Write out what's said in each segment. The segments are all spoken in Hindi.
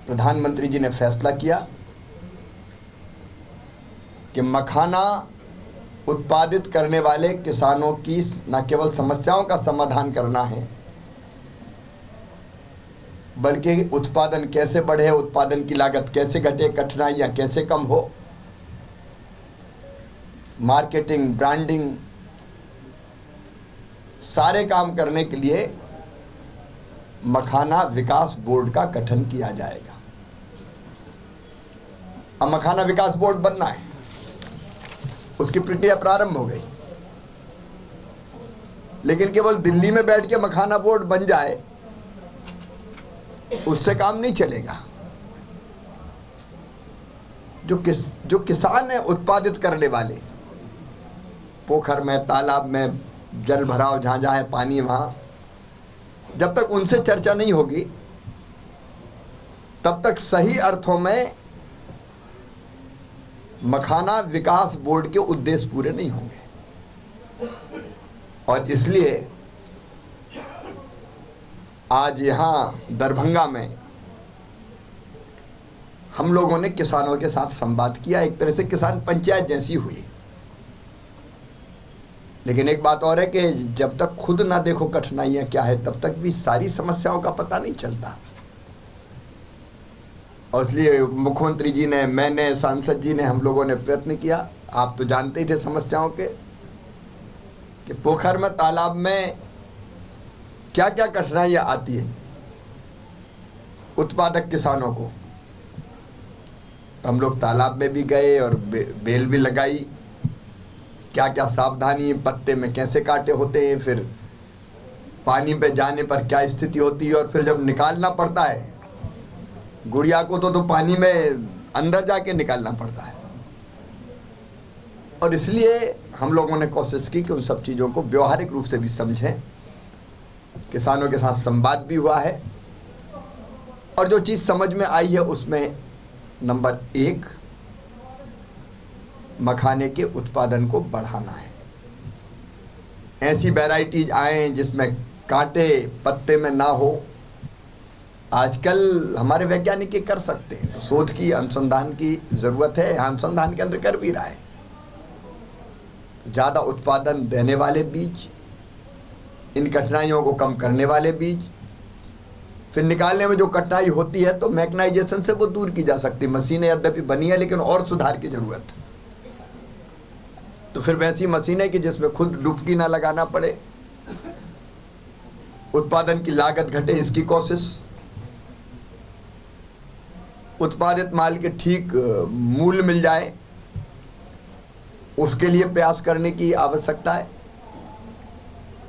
प्रधानमंत्री जी ने फैसला किया कि मखाना उत्पादित करने वाले किसानों की न केवल समस्याओं का समाधान करना है, बल्कि उत्पादन कैसे बढ़े, उत्पादन की लागत कैसे घटे, कठिनाइयाँ कैसे कम हो, मार्केटिंग, ब्रांडिंग, सारे काम करने के लिए मखाना विकास बोर्ड का गठन किया जाएगा। अब मखाना विकास बोर्ड बनना है, उसकी प्रक्रिया प्रारंभ हो गई। लेकिन केवल दिल्ली में बैठ के मखाना बोर्ड बन जाए उससे काम नहीं चलेगा। जो किसान है उत्पादित करने वाले, पोखर में, तालाब में जल भराव जहाँ जहाँ है पानी, वहाँ जब तक उनसे चर्चा नहीं होगी तब तक सही अर्थों में मखाना विकास बोर्ड के उद्देश्य पूरे नहीं होंगे। और इसलिए आज यहाँ दरभंगा में हम लोगों ने किसानों के साथ संवाद किया, एक तरह से किसान पंचायत जैसी हुई। लेकिन एक बात और है कि जब तक खुद ना देखो कठिनाइयाँ क्या है तब तक भी सारी समस्याओं का पता नहीं चलता। और इसलिए मुख्यमंत्री जी ने, मैंने, सांसद जी ने, हम लोगों ने प्रयत्न किया। आप तो जानते ही थे समस्याओं के कि पोखर में, तालाब में क्या क्या कठिनाइयाँ आती है उत्पादक किसानों को। हम लोग तालाब में भी गए और बेल भी लगाई, क्या क्या सावधानी, पत्ते में कैसे कांटे होते हैं, फिर पानी पे जाने पर क्या स्थिति होती है, और फिर जब निकालना पड़ता है गुड़िया को तो पानी में अंदर जाके निकालना पड़ता है। और इसलिए हम लोगों ने कोशिश की कि उन सब चीज़ों को व्यवहारिक रूप से भी समझें। किसानों के साथ संवाद भी हुआ है और जो चीज़ समझ में आई है उसमें नंबर 1, मखाने के उत्पादन को बढ़ाना है। ऐसी वैरायटीज आए जिसमें कांटे पत्ते में ना हो। आजकल हमारे वैज्ञानिक ये कर सकते हैं, तो शोध की, अनुसंधान की ज़रूरत है। अनुसंधान के अंदर कर भी रहा है। ज़्यादा उत्पादन देने वाले बीज, इन कठिनाइयों को कम करने वाले बीज, फिर निकालने में जो कठिनाई होती है तो मैकेनाइजेशन से वो दूर की जा सकती है। मशीनें यद्यपि बनी है लेकिन और सुधार की ज़रूरत है। तो फिर वैसी मशीनें कि जिसमें खुद डुबकी ना लगाना पड़े, उत्पादन की लागत घटे, इसकी कोशिश, उत्पादित माल के ठीक मूल्य मिल जाए उसके लिए प्रयास करने की आवश्यकता है।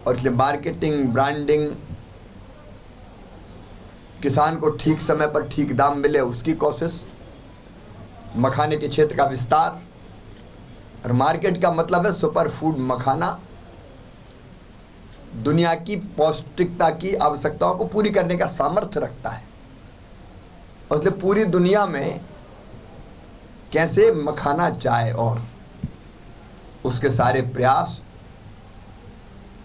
और इसलिए मार्केटिंग, ब्रांडिंग, किसान को ठीक समय पर ठीक दाम मिले उसकी कोशिश, मखाने के क्षेत्र का विस्तार। और मार्केट का मतलब है सुपर फूड मखाना दुनिया की पौष्टिकता की आवश्यकताओं को पूरी करने का सामर्थ्य रखता है। और इसलिए पूरी दुनिया में कैसे मखाना जाए और उसके सारे प्रयास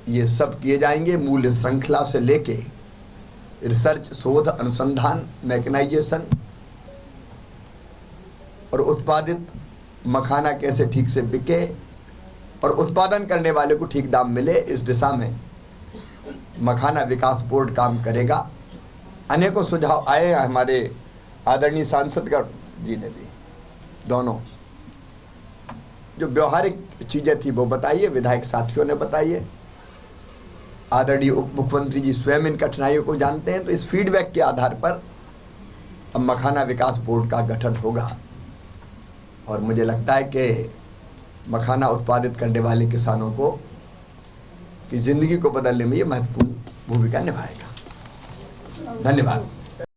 ये सब किए जाएंगे। मूल्य श्रृंखला से लेके रिसर्च, शोध, अनुसंधान, मैकेनाइजेशन और उत्पादित मखाना कैसे ठीक से बिके और उत्पादन करने वाले को ठीक दाम मिले, इस दिशा में मखाना विकास बोर्ड काम करेगा। अनेकों सुझाव आए हमारे आदरणीय सांसद जी ने भी, दोनों जो व्यवहारिक चीज़ें थी वो बताइए, विधायक साथियों ने बताइए, आदरणीय उप मुख्यमंत्री जी स्वयं इन कठिनाइयों को जानते हैं। तो इस फीडबैक के आधार पर अब मखाना विकास बोर्ड का गठन होगा और मुझे लगता है कि मखाना उत्पादित करने वाले किसानों को की ज़िंदगी को बदलने में ये महत्वपूर्ण भूमिका निभाएगा। धन्यवाद।